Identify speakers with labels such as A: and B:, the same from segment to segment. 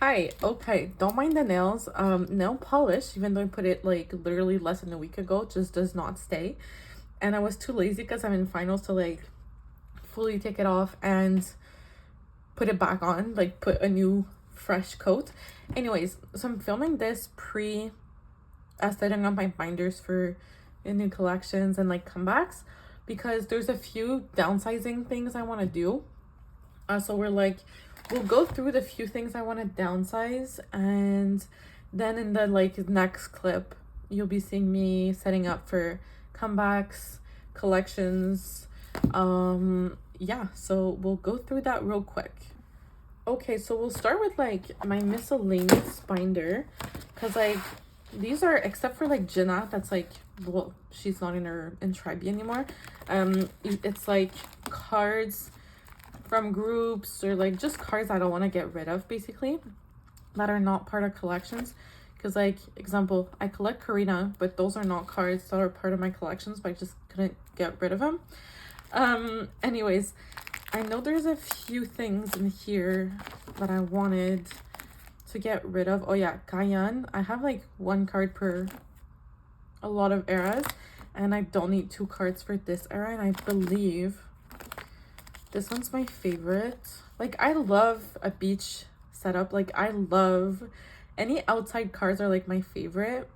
A: Hi. Okay, don't mind the nails. Nail polish, even though I put it like literally less than a week ago, just does not stay. And I was too lazy because I'm in finals to like fully take it off and put it back on, like put a new fresh coat. Anyways, so I'm filming this pre setting up my binders for new collections and like comebacks because there's a few downsizing things I want to do. So we'll go through the few things I want to downsize, and then in the like next clip you'll be seeing me setting up for comebacks, collections. Yeah, so we'll go through that real quick. Okay, so we'll start with like my miscellaneous binder, because like these are, except for like Jinna, that's like, well, she's not in Tribe anymore. It's like cards from groups, or like just cards I don't want to get rid of, basically, that are not part of collections. Because like, example, I collect Karina, but those are not cards that are part of my collections, but I just couldn't get rid of them. Anyways, I know there's a few things in here that I wanted to get rid of. Oh yeah, Kayan. I have like one card per a lot of eras, and I don't need two cards for this era, and I believe this one's my favorite. Like, I love a beach setup. Like, I love any outside cards are like my favorite,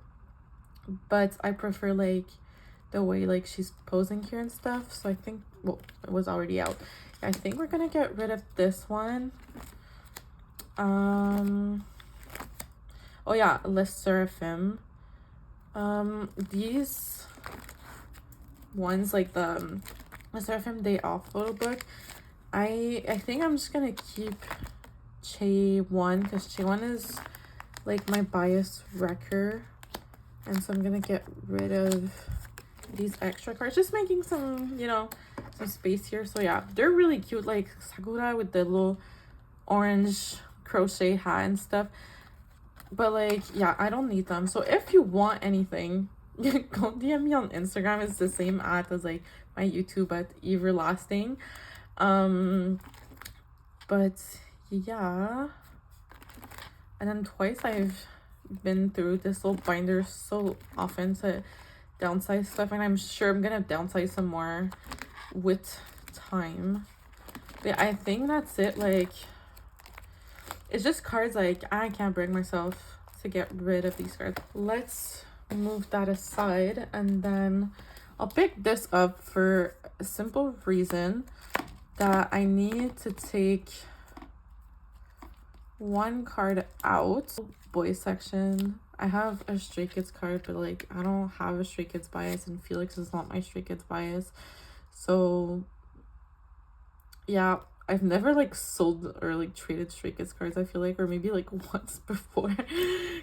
A: but I prefer like the way like she's posing here and stuff. So I think, well, it was already out. I think we're gonna get rid of this one. Oh yeah, Les Seraphim. These ones, like the Seraphim Day Off photo book, I think I'm just gonna keep Che1, because Che1 is like my bias wrecker, and so I'm gonna get rid of these extra cards, just making some, you know, some space here. So yeah, they're really cute, like Sakura with the little orange crochet hat and stuff, but like, yeah, I don't need them. So if you want anything, go DM me on Instagram. It's the same at as like my YouTube at Yv.erlasting. But yeah, and then twice I've been through this little binder so often to downsize stuff, and I'm sure I'm gonna downsize some more with time. But I think that's it. Like, it's just cards like I can't bring myself to get rid of these cards. Let's move that aside, and then I'll pick this up for a simple reason that I need to take one card out. Boys section, I have a Stray Kids card, but like I don't have a Stray Kids bias, and Felix is not my Stray Kids bias. So yeah, I've never like sold or like traded Stray Kids cards, I feel like, or maybe like once before,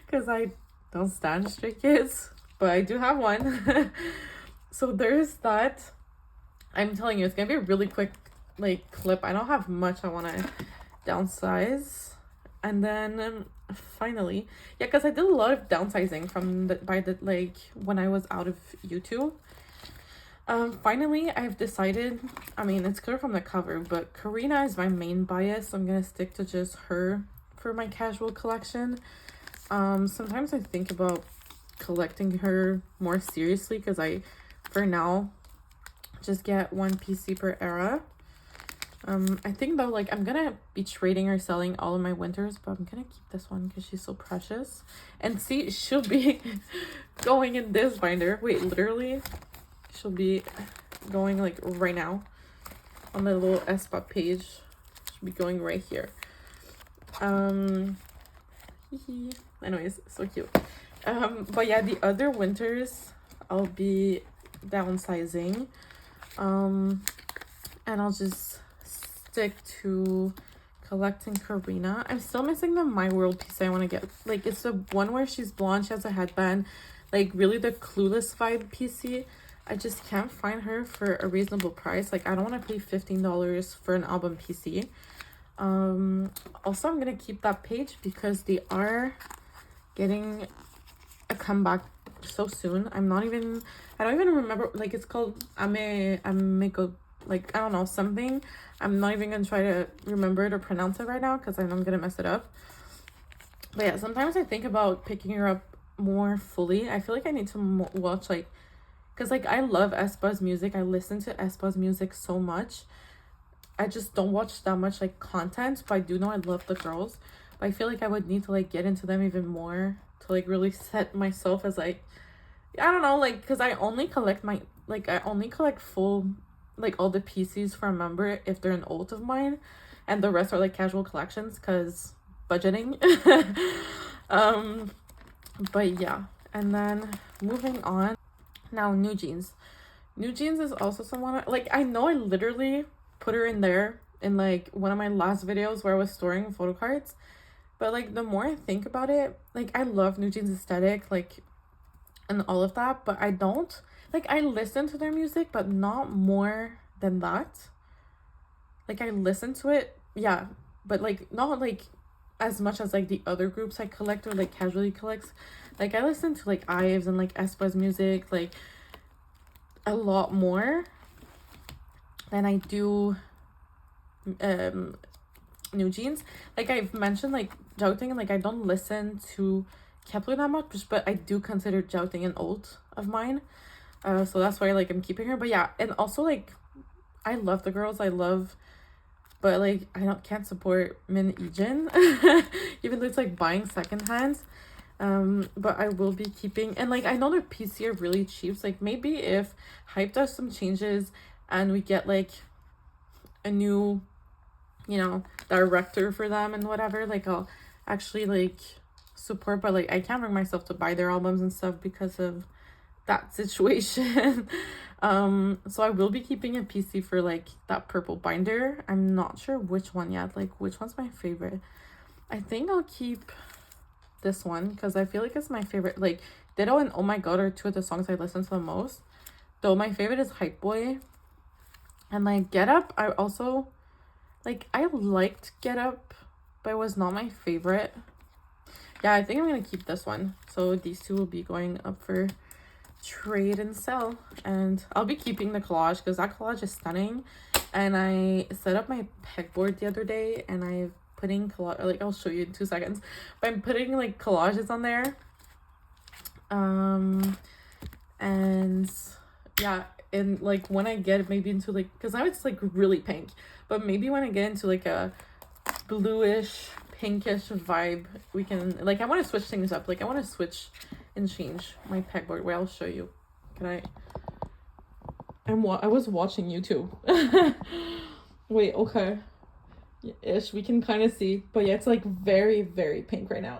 A: because I don't stand Stray Kids, but I do have one. So there's that. I'm telling you, it's gonna be a really quick like clip. I don't have much I want to downsize. And then finally, yeah, because I did a lot of downsizing from like when I was out of YouTube. Finally, I've decided, I mean, it's clear from the cover, but Karina is my main bias, so I'm gonna stick to just her for my casual collection. Sometimes I think about collecting her more seriously, because for now, just get one PC per era. I think though, like, I'm gonna be trading or selling all of my winters, but I'm gonna keep this one because she's so precious. And see, she'll be going in this binder. Wait, literally, she'll be going like right now on the little SPOT page. She'll be going right here. Anyways, so cute. But yeah, the other winters I'll be downsizing. And I'll just stick to collecting Karina. I'm still missing the My World piece I want to get. Like, it's the one where she's blonde, she has a headband, like really the Clueless vibe PC. I just can't find her for a reasonable price. Like, I don't want to pay $15 for an album PC. Also, I'm gonna keep that page because they are getting a comeback so soon. I don't even remember, like, it's called Ameko, like, I don't know, something. I'm not even gonna try to remember to pronounce it right now because I know I'm gonna mess it up. But yeah, sometimes I think about picking her up more fully. I feel like I need to watch like, because like I love aespa's music. I listen to aespa's music so much. I just don't watch that much like content, but I do know I love the girls. But I feel like I would need to like get into them even more to like really set myself as like, I don't know, like, because I only collect my, like, I only collect full, like, all the PCs for a member if they're an ult of mine, and the rest are like casual collections because budgeting. But yeah, and then moving on now, new jeans. New jeans is also someone like, I know I literally put her in there in like one of my last videos where I was storing photo cards, but like the more I think about it, like I love new jeans aesthetic, like, and all of that, but I don't like, I listen to their music but not more than that. Like I listen to it, yeah, but like not like as much as like the other groups I collect or like casually collects. Like I listen to like Yves and like aespa's music like a lot more than I do new jeans. Like I've mentioned, like Jouting, and like I don't listen to Kepler that much, but I do consider Jouting an ult of mine, so that's why like I'm keeping her. But yeah, and also like I love the girls, I love, but like I can't support Min Ijin even though it's like buying secondhand. But I will be keeping, and like I know their PC are really cheap, so like maybe if Hype does some changes and we get like a new, you know, director for them and whatever, like I'll actually like support. But like I can't bring myself to buy their albums and stuff because of that situation. So I will be keeping a PC for like that purple binder. I'm not sure which one yet, like which one's my favorite. I think I'll keep this one because I feel like it's my favorite. Like Ditto and Oh My God are two of the songs I listen to the most, though my favorite is Hype Boy. And like Get Up, I also like, I liked Get Up, but it was not my favorite. Yeah, I think I'm gonna keep this one. So these two will be going up for trade and sell, and I'll be keeping the collage because that collage is stunning. And I set up my pegboard the other day, and I'm putting collage, like I'll show you in 2 seconds, but I'm putting like collages on there. And yeah, and like when I get maybe into like, because now it's like really pink, but maybe when I get into like a bluish pinkish vibe, we can like, I want to switch things up. Like I want to switch and change my pegboard. Where I'll show you. Can I was watching YouTube. Wait, okay, ish, we can kind of see, but yeah, it's like very very pink right now.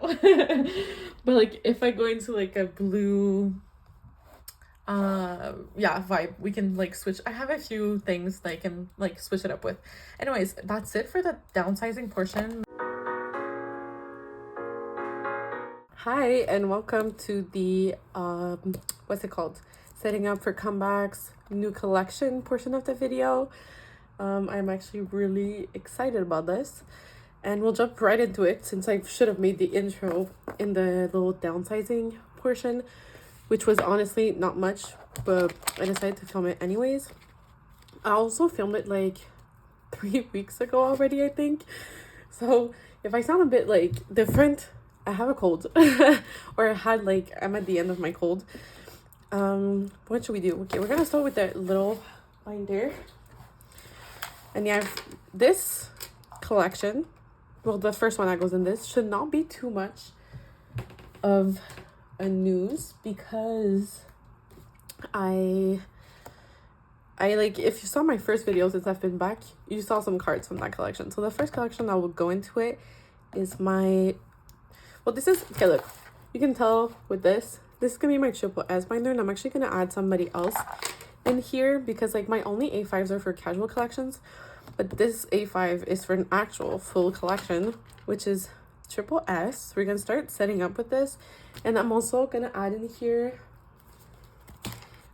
A: But like if I go into like a blue yeah vibe, we can like switch. I have a few things that I can like switch it up with. Anyways, that's it for the downsizing portion. Hi and welcome to the what's it called, setting up for comebacks new collection portion of the video. I'm actually really excited about this, and we'll jump right into it since I should have made the intro in the little downsizing portion, which was honestly not much, but I decided to film it anyways. I also filmed it like 3 weeks ago already, I think. So if I sound a bit like different, I have a cold or I had like, I'm at the end of my cold. What should we do? Okay, we're gonna start with the little binder. And yeah, this collection, well, the first one that goes in this should not be too much of a news because I like, if you saw my first video since I've been back, you saw some cards from that collection. So the first collection that will go into it is my, well, this is, okay, look, you can tell with this is gonna be my TripleS binder, and I'm actually gonna add somebody else in here because like my only A5s are for casual collections, but this A5 is for an actual full collection, which is TripleS. We're gonna start setting up with this, and I'm also gonna add in here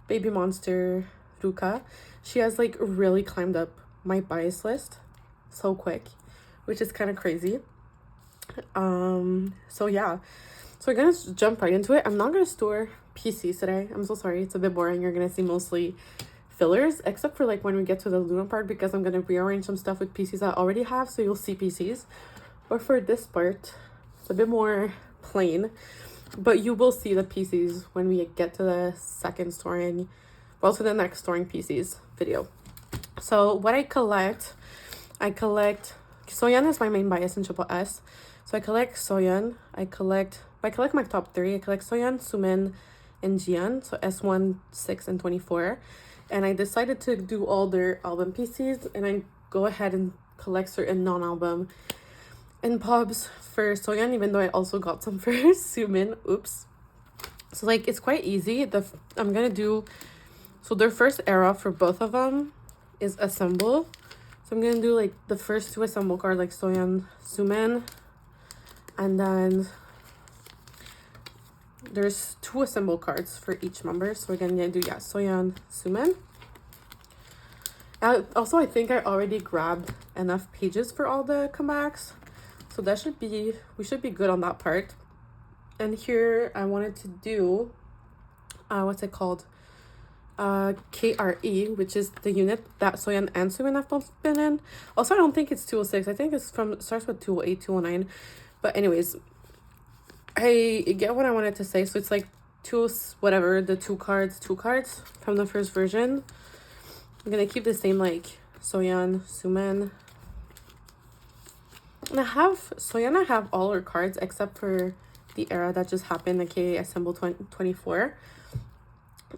A: Baby Monster Ruka. She has like really climbed up my bias list so quick, which is kind of crazy. So yeah, so we're gonna jump right into it. I'm not gonna store PCs today. I'm so sorry, it's a bit boring. You're gonna see mostly fillers, except for like when we get to the Loona part, because I'm gonna rearrange some stuff with PCs I already have, so you'll see PCs. But for this part, It's a bit more plain, but you will see the pieces when we get to the second storing, well, to the next storing pieces video. So what I collect Seoyeon is my main bias in TripleS. So I collect Seoyeon. I collect my top 3. I collect Seoyeon, Sumin, and Jian. So S1, 6, and 24. And I decided to do all their album pieces, and I go ahead and collect certain non-album and pubs for Seoyeon, even though I also got some for Sumin. Oops. So like it's quite easy. I'm gonna do, so their first era for both of them is assemble. So I'm gonna do like the first 2 assemble cards, like Seoyeon, Sumin, and then there's 2 assemble cards for each member. So we're gonna do Seoyeon, Sumin. Also, I think I already grabbed enough pages for all the comebacks, so that we should be good on that part. And here I wanted to do what's it called, KRE, which is the unit that Seoyeon and Sumin have both been in. Also, I don't think it's 206. I think it's starts with 208, 209. But anyways, I get what I wanted to say. So it's like the 2 cards from the first version. I'm gonna keep the same, like Seoyeon, Sumin. And I have all her cards except for the era that just happened, aka Assemble 24.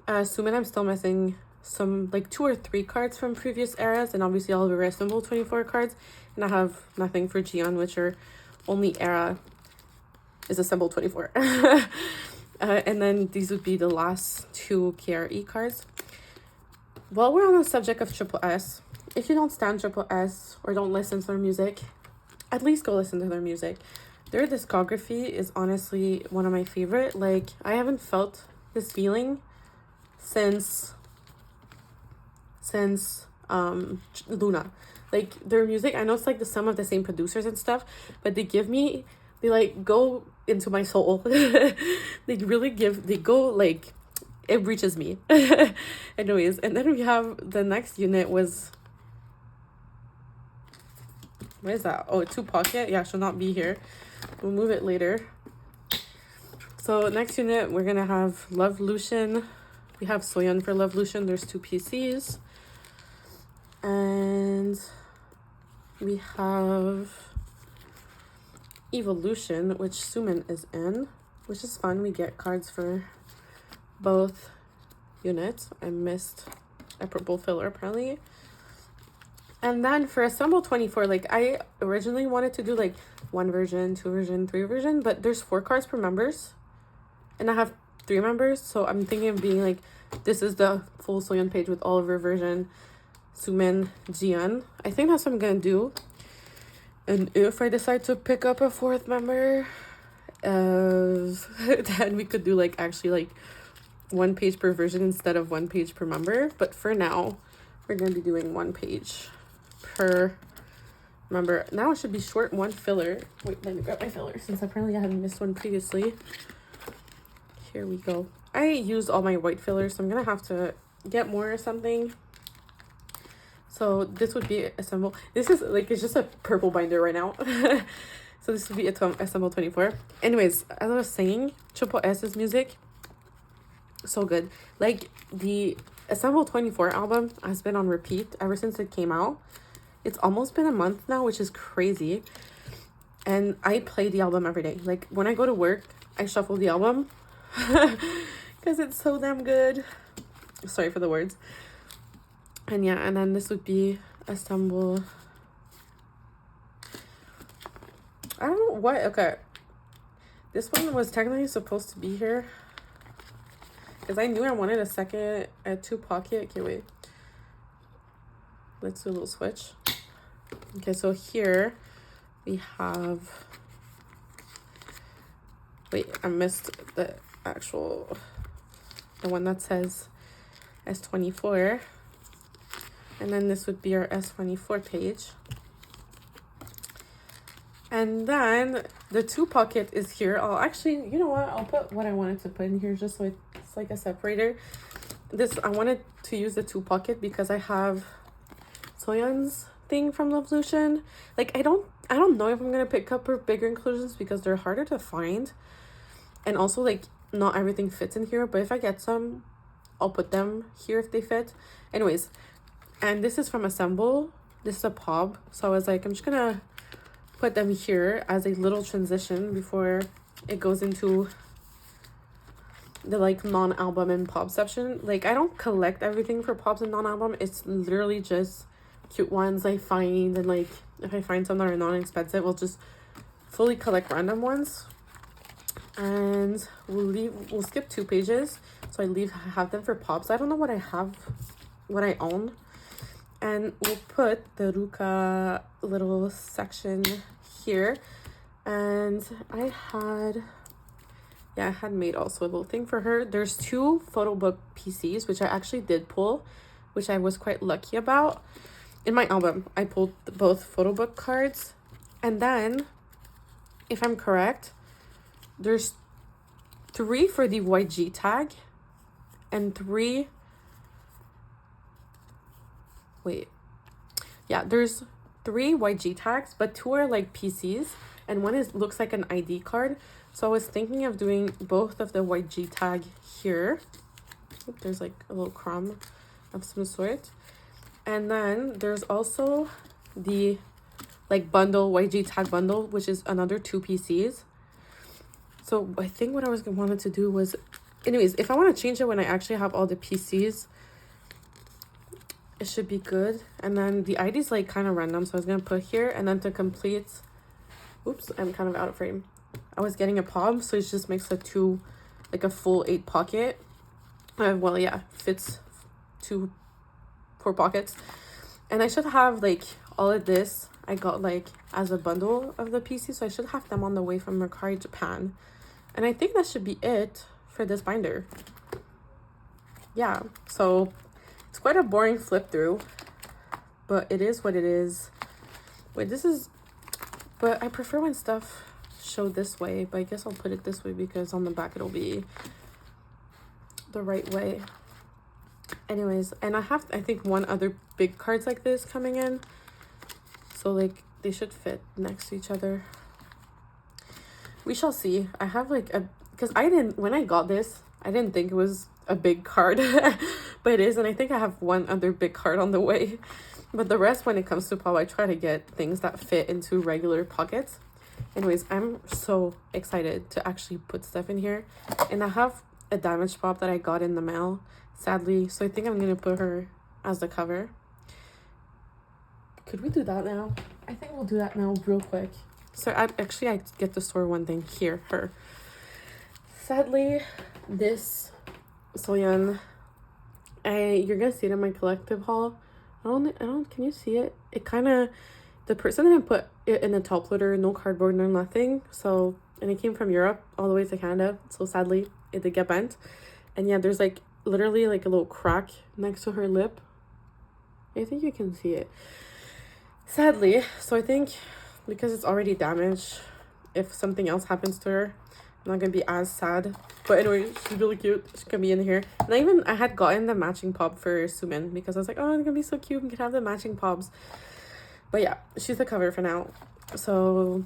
A: Sumin, I'm still missing some, like 2 or 3 cards from previous eras, and obviously all of her Assemble 24 cards. And I have nothing for Jian, which her only era is Assemble 24. And then these would be the last 2 KRE cards. While we're on the subject of TripleS, if you don't stand TripleS or don't listen to their music, at least go listen to their music. Their discography is honestly one of my favorite. Like, I haven't felt this feeling since Loona. Like, their music, I know it's like some of the same producers and stuff, but they like go into my soul. They go like, it reaches me. Anyways, and then we have the next unit was, what is that? Oh, 2 pocket. Yeah, she'll not be here. We'll move it later. So next unit, we're gonna have Lovelution. We have Seoyeon for Lovelution. There's 2 PCs. And we have Evolution, which Sumin is in, which is fun. We get cards for both units. I missed a purple filler apparently. And then for Assemble 24, like I originally wanted to do like 1 version, 2 version, 3 version, but there's 4 cards per members and I have 3 members, so I'm thinking of being like, this is the full Seoyeon page with all of her version, Sumin, Jian. I think that's what I'm gonna do. And if I decide to pick up a 4th member, then we could do like actually like 1 page per version instead of 1 page per member. But for now, we're gonna be doing 1 page per member. Now it should be short 1 filler. Wait, let me grab my filler since apparently I haven't missed one previously. Here we go. I used all my white fillers, so I'm gonna have to get more or something. So this would be Assemble. This is like, it's just a purple binder right now. So this would be Assemble 24. Anyways, as I was saying, TripleS's music, so good. Like the Assemble 24 album has been on repeat ever since it came out. It's almost been a month now, which is crazy. And I play the album every day. Like when I go to work, I shuffle the album because it's so damn good. Sorry for the words. And yeah, and then this would be Assemble. I don't know what. Okay, this one was technically supposed to be here because I knew I wanted a 2 pocket. Okay, wait. Let's do a little switch. Okay, so here we have. Wait, I missed the one that says S24. And then this would be our S24 page. And then the 2 pocket is here. I'll actually, you know what? I'll put what I wanted to put in here just so it's like a separator. I wanted to use the 2 pocket because I have Seoyeon's thing from Loossemble. Like I don't know if I'm gonna pick up her bigger inclusions because they're harder to find, and also like not everything fits in here, but if I get some, I'll put them here if they fit. Anyways, and this is from Loossemble. This is a pop, so I was like, I'm just gonna put them here as a little transition before it goes into the like non-album and pop section. Like I don't collect everything for pops and non-album. It's literally just cute ones I find, and like if I find some that are non-expensive, I'll just fully collect random ones. And we'll skip 2 pages, so I have them for pops. I don't know what I have, what I own, and we'll put the Ruka little section here. And I had made also a little thing for her. There's 2 photo book PCs, which I actually did pull, which I was quite lucky about. In my album, I pulled both photo book cards. And then, if I'm correct, there's 3 for the YG tag and 3... Wait. Yeah, there's 3 YG tags, but 2 are like PCs, and one looks like an ID card. So I was thinking of doing both of the YG tag here. Oop, there's like a little crumb of some sort. And then there's also the like bundle, YG tag bundle, which is another 2 PCs. So I think what I wanted to do was, anyways, if I want to change it when I actually have all the PCs, it should be good. And then the ID is like kind of random, so I was going to put here, and then to complete, oops, I'm kind of out of frame. I was getting a pop, so it just makes a full 8 pocket. Well, yeah, fits 4 pockets. And I should have like all of this I got like as a bundle of the PC, so I should have them on the way from Mercari Japan. And I think that should be it for this binder. Yeah, so it's quite a boring flip through, but it is what it is. Wait, but I prefer when stuff show this way, but I guess I'll put it this way because on the back it'll be the right way. Anyways, and I think 1 other big cards like this coming in, so like they should fit next to each other. We shall see. I have like because when I got this, I didn't think it was a big card, but it is, and I think I have 1 other big card on the way. But the rest, when it comes to pop, I try to get things that fit into regular pockets. Anyways, I'm so excited to actually put stuff in here. And I have a damaged pop that I got in the mail, sadly, so I think I'm gonna put her as the cover. Could we do that now? I think we'll do that now real quick. So I get to store one thing here, her. Sadly, this Seoyeon, you're gonna see it in my collective haul. I don't, can you see it? It kind of, the person didn't put it in a top loader, no cardboard, no nothing. So, and it came from Europe all the way to Canada. So sadly, it did get bent. And yeah, there's like literally like a little crack next to her lip. I think you can see it. Sadly, so I think because it's already damaged, if something else happens to her, I'm not gonna be as sad. But anyway, she's really cute. She's gonna be in here. And I had gotten the matching pop for Sumin because I was like, oh, it's gonna be so cute, we can have the matching pops. But yeah, she's the cover for now. So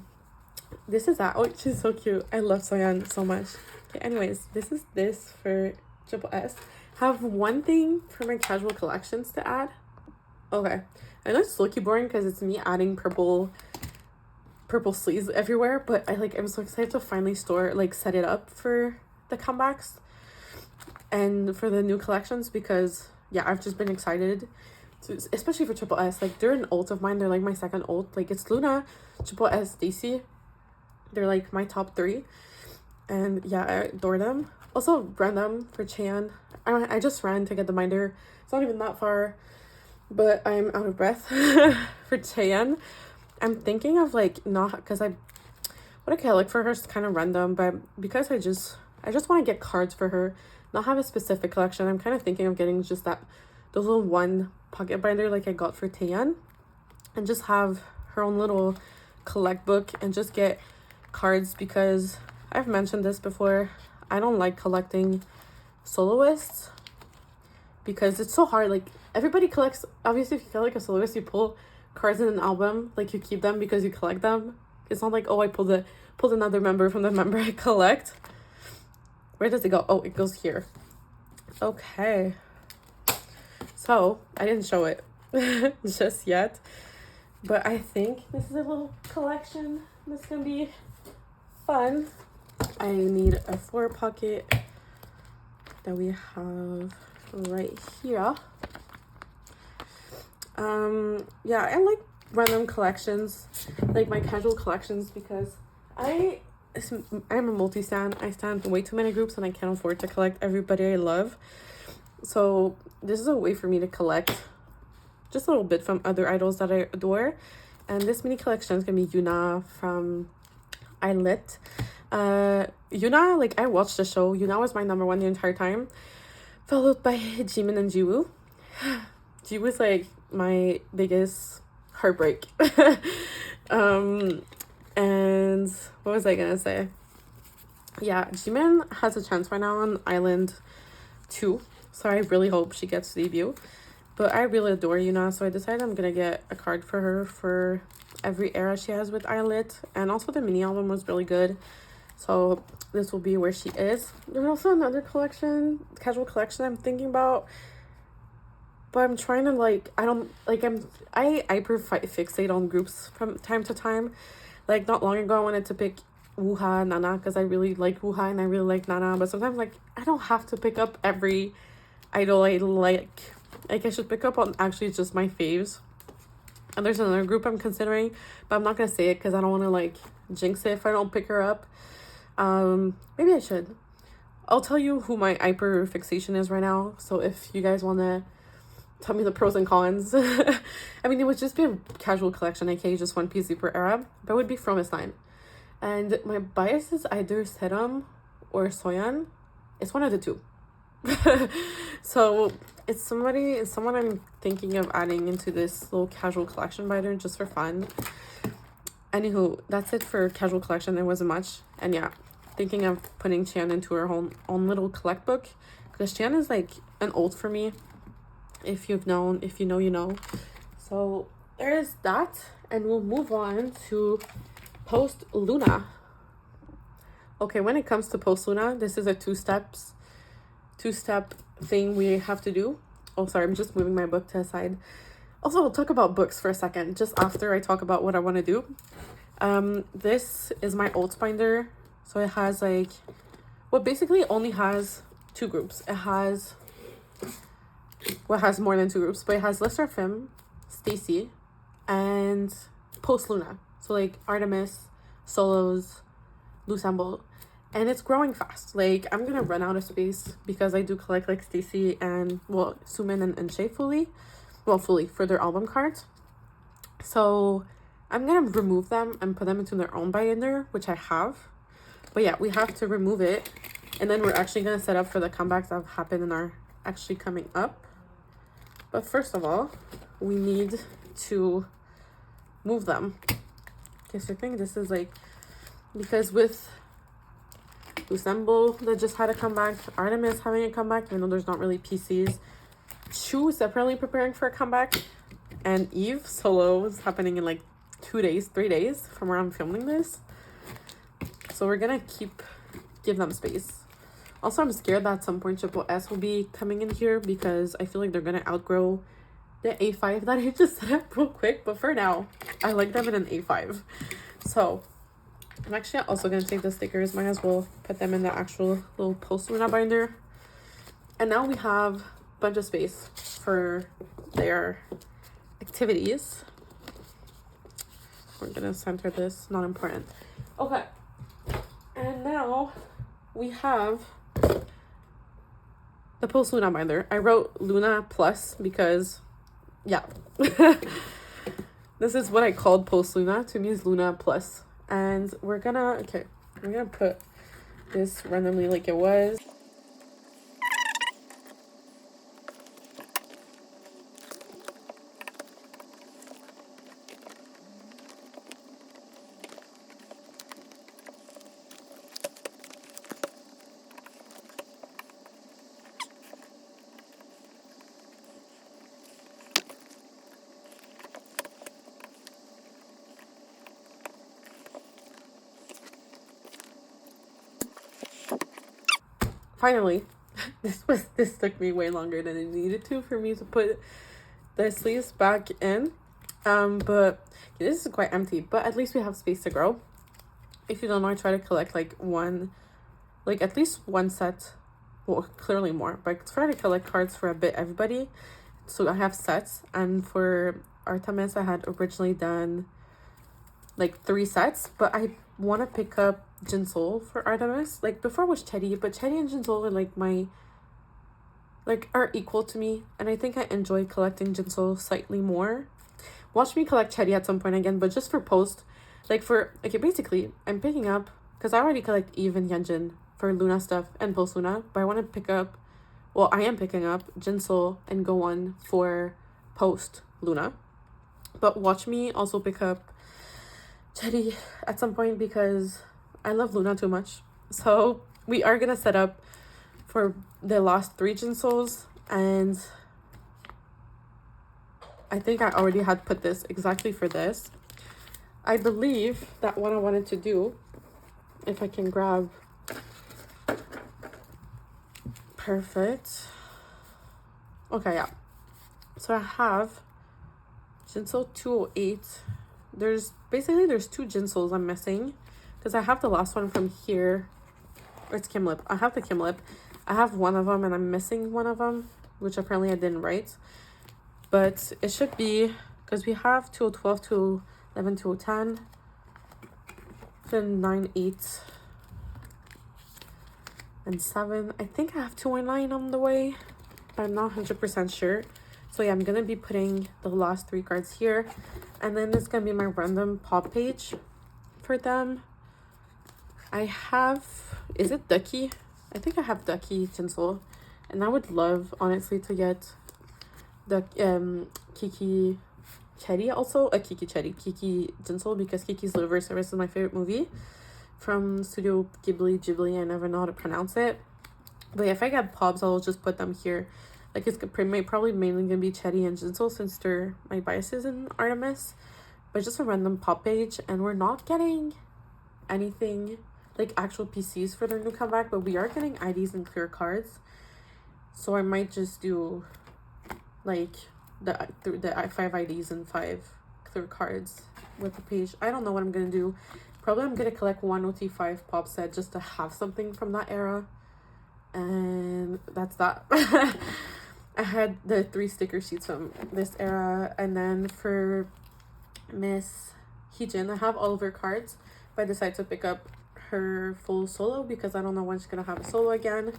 A: this is that. Oh, she's so cute. I love Seoyeon so much. Okay, anyways, this is this for TripleS. Have one thing for my casual collections to add. Okay, I know it's low-key boring because it's me adding purple sleeves everywhere, but I'm so excited to finally set it up for the comebacks and for the new collections, because yeah, I've just been excited to, especially for TripleS. Like, they're an ult of mine. They're like my second ult. Like, it's Loona, TripleS, Stayc. They're like my top 3, and yeah, I adore them. Also ran them for Chan. I just ran to get the binder. It's not even that far, but I'm out of breath for Chan. I'm thinking of not, because what I look for her is kind of random, but because I just want to get cards for her, not have a specific collection. I'm kind of thinking of getting just the little one pocket binder like I got for Taeyeon, and just have her own little collect book and just get cards, because I've mentioned this before, I don't like collecting soloists because it's so hard. Like, everybody collects, obviously if you collect a soloist, you pull
B: cards in an album, like you keep them because you collect them. It's not like, oh, I pulled another member from the member I collect. Where does it go? Oh, it goes here. Okay. So I didn't show it just yet, but I think this is a little collection that's gonna be fun. I need a floor pocket that we have right here. Yeah, I like random collections, like my casual collections, because I'm a multi-stan. I stan way too many groups and I can't afford to collect everybody I love. So this is a way for me to collect just a little bit from other idols that I adore. And this mini collection is gonna be Loona from Yv.erlasting. Loona, like, I watched the show. Loona was my number one the entire time, followed by Jimin and Jiwoo. Jiwoo was like my biggest heartbreak. And what was I gonna say? Yeah, Jimin has a chance right now on Island 2, so I really hope she gets to debut. But I really adore Loona, so I decided I'm gonna get a card for her for every era she has with Islet. And also the mini album was really good, so this will be where she is. There's also another collection, casual collection I'm thinking about, but I'm trying to, like, I fixate on groups from time to time. Like, not long ago I wanted to pick Wooha, Nana, because I really like Wooha and I really like Nana, but sometimes, like, I don't have to pick up every idol I like. Like, I should pick up on actually just my faves. And there's another group I'm considering, but I'm not gonna say it because I don't want to, like, jinx it if I don't pick her up. Maybe I should. I'll tell you who my hyper fixation is right now, so if you guys want to tell me the pros and cons. I mean, it would just be a casual collection, aka just one piece per era, but it would be from a sign. And my bias is either Seram or Seoyeon. It's one of the two. So it's someone I'm thinking of adding into this little casual collection binder just for fun. Anywho, that's it for casual collection. There wasn't much. And yeah, thinking of putting Chan into her own little collect book, because Chan is like an ult for me. If you know, you know. So there is that, and we'll move on to post Loona. Okay, when it comes to post Loona, this is a two-step thing we have to do. Oh, sorry, I'm just moving my book to the side. Also, I'll talk about books for a second, just after I talk about what I want to do. This is my ults binder. So it has, like, what basically only has two groups. It has more than two groups, but it has sserafim, Stayc, and post Loona. So, like, Artms, solos, Loossemble, and it's growing fast. Like, I'm gonna run out of space because I do collect, like, Stayc and, well, Sumin and Eunchae fully for their album cards. So I'm gonna remove them and put them into their own binder, which I have. But yeah, we have to remove it, and then we're actually gonna set up for the comebacks that have happened and are actually coming up. But first of all, we need to move them. Okay, so I think this is, like, because with Loossemble that just had a comeback, Artms is having a comeback, even though there's not really PCs. Chu separately preparing for a comeback, and Yves solo is happening in, like, 3 days from where I'm filming this. So we're gonna give them space. Also, I'm scared that at some point TripleS will be coming in here because I feel like they're gonna outgrow the A5 that I just set up real quick. But for now, I like them in an A5. So I'm actually also gonna take the stickers. Might as well put them in the actual little post Loona binder. And now we have a bunch of space for their activities. We're gonna center this, not important. Okay. And now we have the post Loona binder. I wrote Loona Plus because, yeah, this is what I called post Loona. To me, is Loona Plus. And we're gonna put this randomly like it was. finally, this took me way longer than it needed to for me to put the sleeves back in. But this is quite empty, but at least we have space to grow. If you don't know, I try to collect like at least one set, well, clearly more, but I try to collect cards for a bit everybody. So I have sets, and for Artms I had originally done like 3 sets, but I want to pick up Jinsol for Artms. Like before was Chetty, but Chetty and Jinsol are like are equal to me, and I think I enjoy collecting Jinsol slightly more. Watch me collect Chetty at some point again, but just for post, like for, okay, basically I'm picking up, because I already collect Yves and Hyunjin for Loona stuff and post Loona, but I want to pick up, well, I am picking up Jinsol and Go On for post Loona. But watch me also pick up Chetty at some point, because I love Loona too much. So we are gonna set up for the last 3 Jinsols, and I think I already had put this exactly for this. I believe that what I wanted to do, if I can grab, perfect. Okay, yeah. So I have Jinsol 208. There's 2 Jinsols I'm missing, because I have the last one from here. It's Kim Lip. I have the Kim Lip. I have one of them and I'm missing one of them, which apparently I didn't write. But it should be, because we have 2012, 2011, 2010, then 9, 8, and 7. I think I have 209 on the way, but I'm not 100% sure. So yeah, I'm going to be putting the last 3 cards here. And then it's going to be my random pop page for them. I have, is it Ducky? I think I have Ducky Jinsol. And I would love, honestly, to get the Kiki Chetty also. Kiki Jinsol, because Kiki's Delivery Service is my favorite movie from Studio Ghibli. I never know how to pronounce it. But yeah, if I get pops, I'll just put them here. Like, it's probably mainly gonna be Chetty and Jinsol, since they're my biases in Artms. But just a random pop page, and we're not getting anything like actual PCs for their new comeback, but we are getting IDs and clear cards. So I might just do like the 5 IDs and 5 clear cards with the page. I don't know what I'm gonna do. Probably I'm gonna collect 1 OT5 pop set just to have something from that era, and that's that. I had the 3 sticker sheets from this era, and then for Miss Heejin, I have all of her cards, but I decided to pick up her full solo because I don't know when she's gonna have a solo again.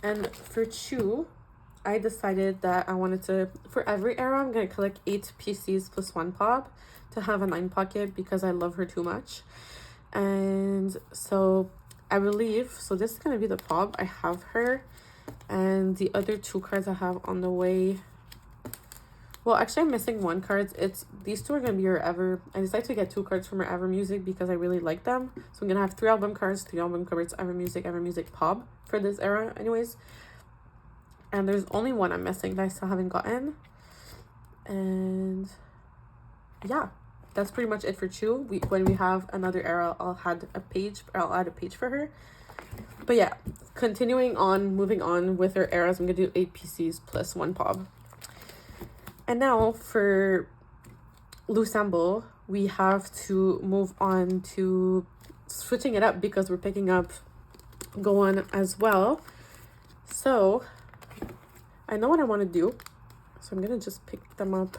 B: And for Chu, I decided that I wanted to, for every era, I'm gonna collect 8 PCs plus 1 pop to have a 9 pocket, because I love her too much. And so I believe, so this is gonna be the pop. I have her, and the other 2 cards I have on the way. Well, actually, I'm missing 1 card. It's these 2 are gonna be her Ever. I decided to get 2 cards from her Ever Music because I really like them. So I'm gonna have 3 album cards, 3 album covers, Ever Music pop for this era, anyways. And there's only 1 I'm missing that I still haven't gotten. And yeah, that's pretty much it for Chu. When we have another era, I'll add a page for her. But yeah, moving on with her eras, I'm gonna do 8 PCs plus 1 pop. And now for Loossemble, we have to move on to switching it up because we're picking up Go On as well. So I know what I want to do, so I'm gonna just pick them up.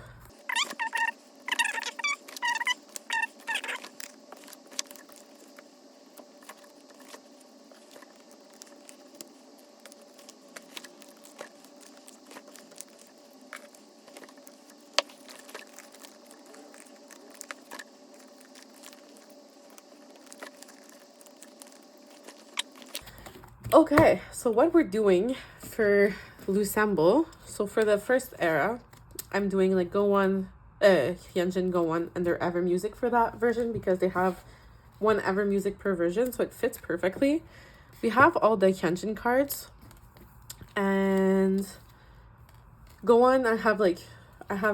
B: Okay, so what we're doing for Loossemble, so for the first era, I'm doing like Go On, Hyunjin Go On and their Ever Music for that version, because they have 1 Ever Music per version, so it fits perfectly. We have all the Hyunjin cards, and Go On, I have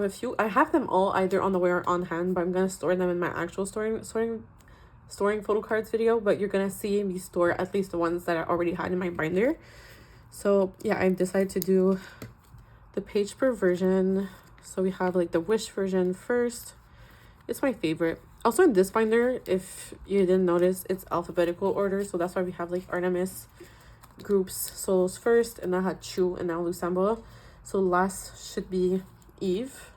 B: a few. I have them all either on the way or on hand, but I'm gonna store them in my actual storing storing photo cards video, but you're gonna see me store at least the ones that I already had in my binder. So yeah, I decided to do the page per version. So we have like the wish version first. It's my favorite. Also in this binder, if you didn't notice, it's alphabetical order, so that's why we have like Artms groups solos first, and I had Chu and now Loossemble. So last should be Yves.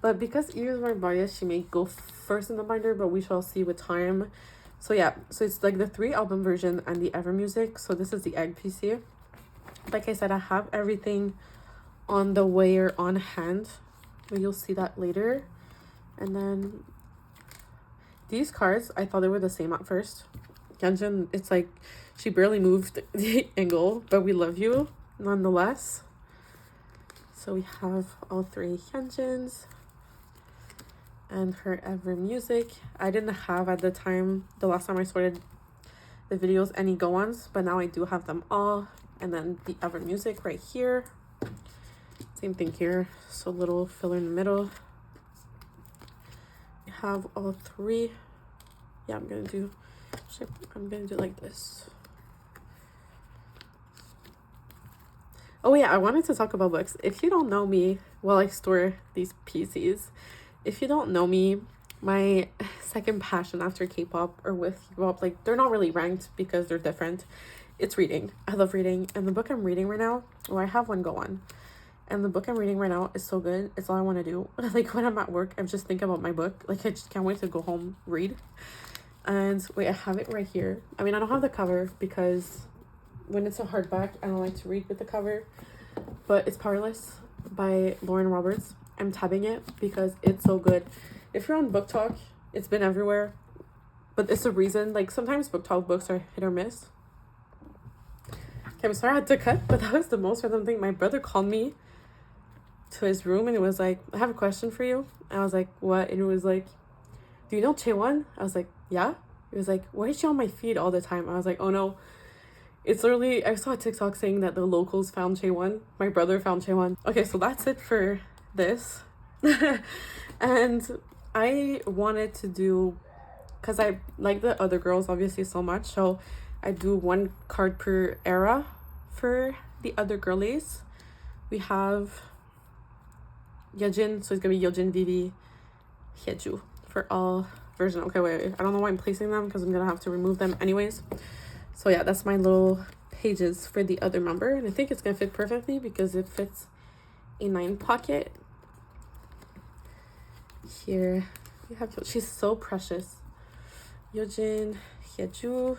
B: But because Yves is my bias, she may go first in the binder, but we shall see with time. So yeah, so it's like the 3 album version and the Ever music. So this is the egg PC. Like I said, I have everything on the way or on hand, but you'll see that later. And then these cards, I thought they were the same at first. Hyunjin, it's like she barely moved the angle, but we love you nonetheless. So we have all 3 Hyunjins and her Ever music. I didn't have at the time, the last time I sorted the videos, any go-ons, but now I do have them all. And then the Ever music right here. Same thing here, so little filler in the middle. We have all 3. Yeah, I'm gonna do like this. Oh yeah, I wanted to talk about books. If you don't know me, while I store these PCs, if you don't know me, my second passion after K-pop or with K-pop, like they're not really ranked because they're different. It's reading. I love reading, and the book I'm reading right now, or I have one go on, and the book I'm reading right now is so good. It's all I want to do. Like when I'm at work, I'm just thinking about my book. Like I just can't wait to go home, read. And wait, I have it right here. I mean, I don't have the cover because when it's a hardback, I don't like to read with the cover, but it's Powerless by Lauren Roberts. I'm tabbing it because it's so good. If you're on Book Talk, it's been everywhere, but it's a reason. Like sometimes Book Talk books are hit or miss. Okay, I'm sorry I had to cut, but that was the most random thing. My brother called me to his room and it was like, I have a question for you. And I was like, what? And it was like, do you know Chaewon? I was like, yeah. It was like, why is she on my feed all the time? I was like, oh no. It's literally, I saw a TikTok saying that the locals found Chaewon. My brother found Chaewon. Okay, so that's it for this. And I wanted to do, because I like the other girls obviously so much, so I do 1 card per era for the other girlies. We have Yeojin, so it's gonna be Yeojin, Vivi, Hyeju for all version. Okay, wait, I don't know why I'm placing them because I'm gonna have to remove them anyways. So yeah, that's my little pages for the other member, and I think it's gonna fit perfectly because it fits a 9 pocket. Here we have, she's so precious. Yeojin, Hyeju,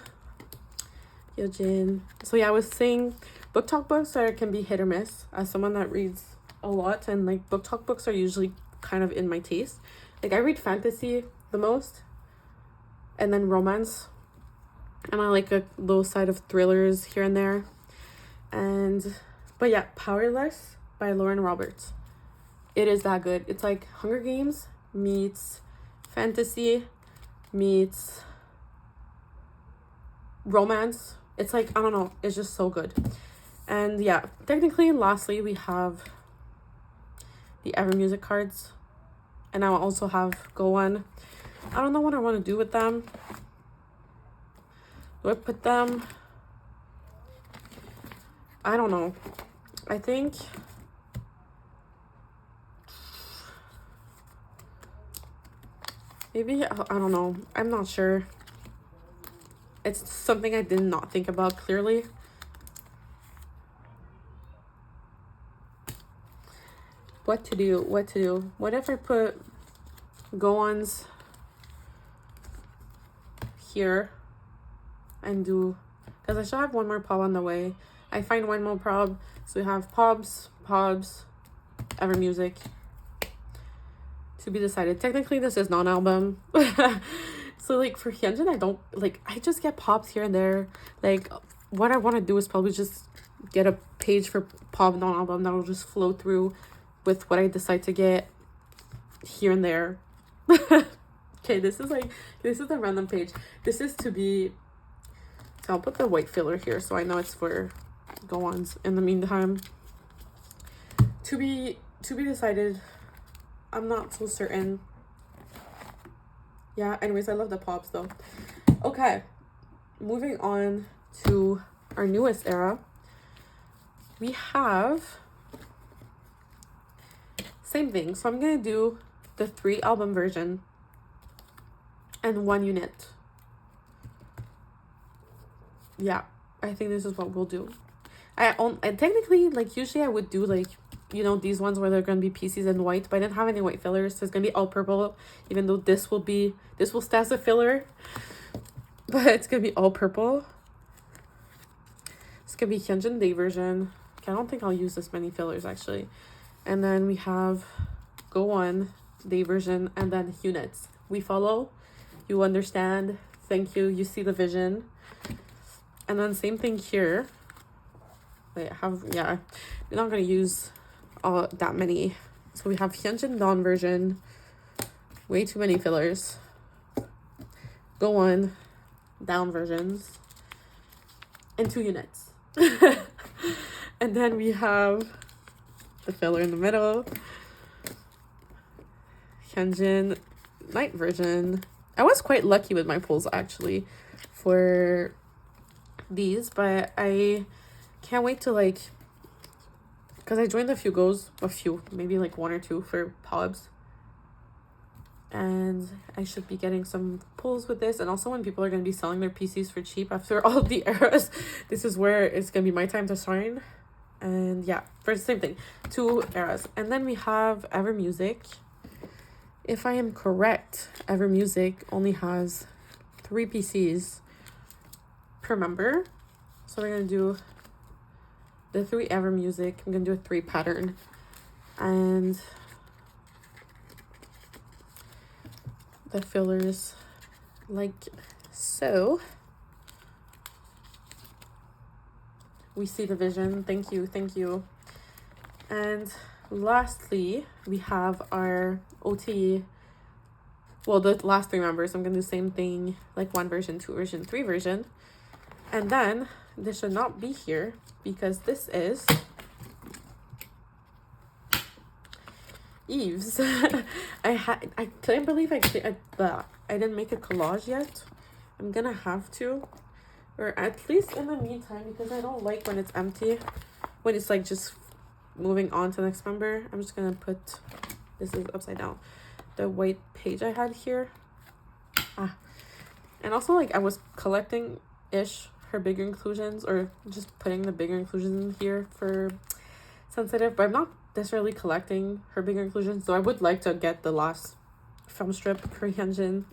B: Yeojin. So yeah, I was saying Book Talk books can be hit or miss. As someone that reads a lot, and like Book Talk books are usually kind of in my taste. Like I read fantasy the most, and then romance, and I like a little side of thrillers here and there. But yeah, Powerless by Lauren Roberts. It is that good. It's like Hunger Games meets fantasy meets romance. It's like, I don't know, it's just so good. And yeah, technically lastly we have the Ever music cards, and I will also have Go On. I don't know what I want to do with them. Do I put them, I don't know, I think maybe, I don't know, I'm not sure. It's something I did not think about clearly. What to do? What if I put go-ons here and do, because I should have 1 more pop on the way. I find 1 more prob. So we have Pobs, Ever music. To be decided. Technically this is non-album. So like for Hyunjin, I don't like, I just get pops here and there. Like what I want to do is probably just get a page for pop non-album that will just flow through with what I decide to get here and there. Okay, this is the random page. This is to be, so I'll put the white filler here so I know it's for go-ons. In the meantime, to be decided. I'm not so certain. Yeah, anyways, I love the pops though. Okay, moving on to our newest era. We have same thing. So I'm gonna do the 3 album version and 1 unit. Yeah, I think this is what we'll do. I technically, like, usually I would do, like, you know, these ones where they're gonna be PCs in white, but I didn't have any white fillers, so it's gonna be all purple, even though this will stay as a filler, but it's gonna be all purple. It's gonna be Hyunjin Day version. Okay, I don't think I'll use this many fillers, actually. And then we have Go On Day version, and then units. We follow, you understand, thank you, you see the vision. And then same thing here. Wait, we're not gonna use all that many. So we have Hyunjin Dawn version, way too many fillers. Go On Down versions, and 2 units. And then we have the filler in the middle, Hyunjin Night version. I was quite lucky with my pulls, actually, for these, but I can't wait to, like, because I joined maybe like 1 or 2 for pubs, and I should be getting some pulls with this. And also, when people are going to be selling their PCs for cheap after all the eras, this is where it's going to be my time to shine. And yeah, for the same thing, 2 eras. And then we have Ever Music. If I am correct, Ever Music only has 3 PCs per member. So we're going to do the 3 Ever Music. I'm going to do a 3 pattern. And the fillers like so. We see the vision. Thank you. And lastly, we have our OT. Well, the last 3 members. I'm going to do the same thing, like 1 version, 2 version, 3 version. And then this should not be here because this is Yves. I can't believe I didn't make a collage yet. I'm gonna have to, or at least in the meantime, because I don't like when it's empty, when it's like just moving on to the next member. I'm just gonna put, this is upside down, the white page I had here. And also, like, I was collecting her bigger inclusions, or just putting the bigger inclusions in here for sensitive, but I'm not necessarily collecting her bigger inclusions, so I would like to get the last film strip for Hyunjin.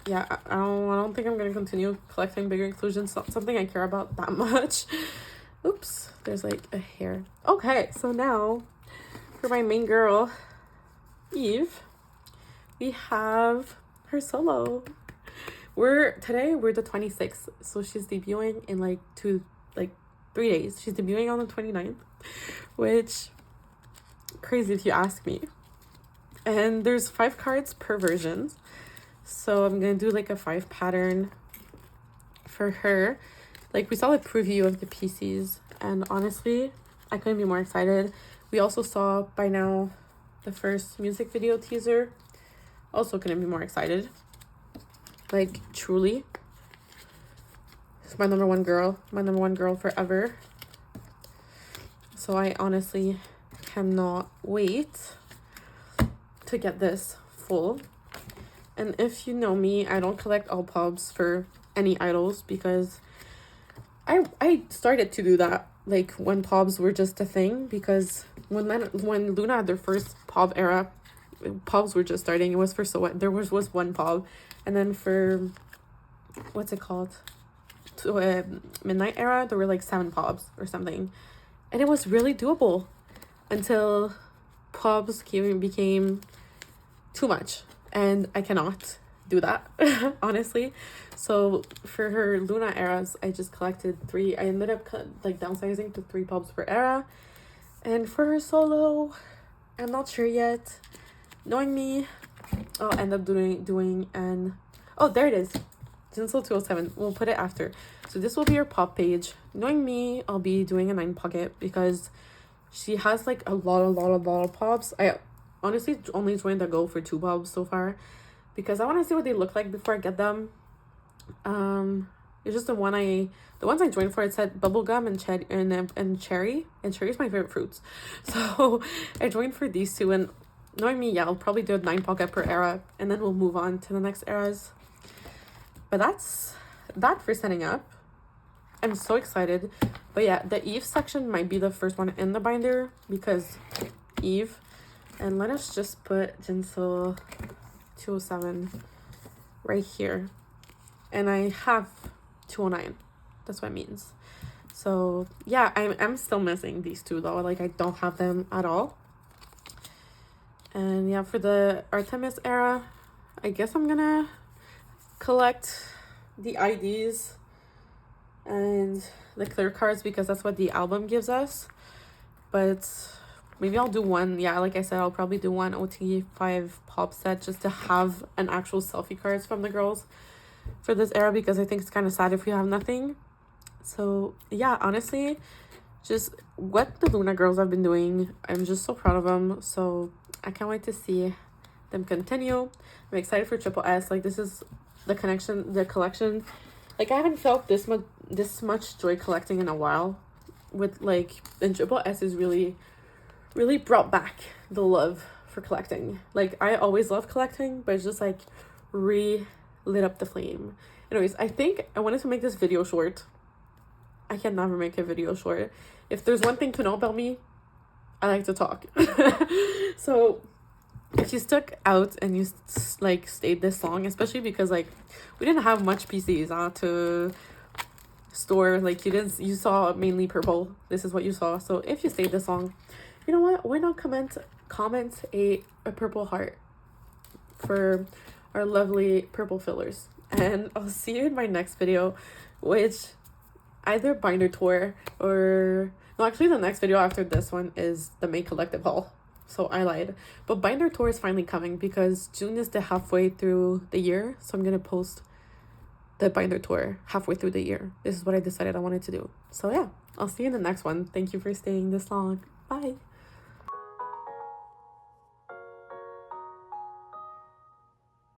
B: Yeah, I don't think I'm gonna continue collecting bigger inclusions. Not something I care about that much. Oops, there's like a hair. Okay, so now for my main girl, Yves, we have her solo. Today we're the 26th, so she's debuting in like 3 days. She's debuting on the 29th, which crazy if you ask me. And there's 5 cards per version, so I'm gonna do like a 5 pattern for her. Like, we saw the preview of the PCs, and honestly, I couldn't be more excited. We also saw by now the first music video teaser. Also couldn't be more excited. Like, truly, it's my number one girl forever. So I honestly cannot wait to get this full. And if you know me, I don't collect all pubs for any idols, because I started to do that like when pubs were just a thing, because when Loona had their first pub era, pubs were just starting. It was for Seoyeon. There was 1 pub, and then for what's it called, Midnight era, there were like 7 pubs or something, and it was really doable until pubs became too much, and I cannot do that honestly. So for her Loona eras, I just collected 3. I ended up like downsizing to 3 pubs per era. And for her solo, I'm not sure yet. Knowing me, I'll end up doing an, oh, there it is, Tinsel 207. We'll put it after. So this will be her pop page. Knowing me, I'll be doing a 9 pocket, because she has like a lot of pops. I honestly only joined the go for 2 pubs so far, because I want to see what they look like before I get them. It's just the ones I joined for, it said bubblegum and cherry, and cherry is my favorite fruits. So I joined for these two, and knowing me, yeah, I'll probably do a 9 pocket per era, and then we'll move on to the next eras. But that's that for setting up. I'm so excited. But yeah, the Yves section might be the first one in the binder because Yves. And let us just put Jinsel 207 right here. And I have 209. That's what it means. So yeah, I'm still missing these two though. Like, I don't have them at all. And yeah, for the Artms era, I guess I'm gonna collect the IDs and the clear cards because that's what the album gives us. But maybe I'll do one. Yeah, like I said, I'll probably do one OT5 pop set just to have an actual selfie cards from the girls for this era, because I think it's kind of sad if we have nothing. So yeah, honestly, just what the Loona girls have been doing, I'm just so proud of them. So I can't wait to see them continue. I'm excited for TripleS. Like, this is the collection. Like, I haven't felt this much joy collecting in a while. With like, and TripleS is really brought back the love for collecting. Like, I always love collecting, but it's just like lit up the flame. Anyways, I think I wanted to make this video short. I can never make a video short. If there's one thing to know about me, I like to talk. So if you stuck out and you like stayed this long, especially because like we didn't have much PCs to store, like you saw mainly purple. This is what you saw. So if you stayed this long, you know what, why not comment a purple heart for our lovely purple fillers. And I'll see you in my next video, which either binder tour or no, actually the next video after this one is the May collective haul. So I lied, but binder tour is finally coming because June is the halfway through the year, so I'm gonna post the binder tour halfway through the year. This is what I decided I wanted to do. So yeah, I'll see you in the next one. Thank you for staying this long. Bye.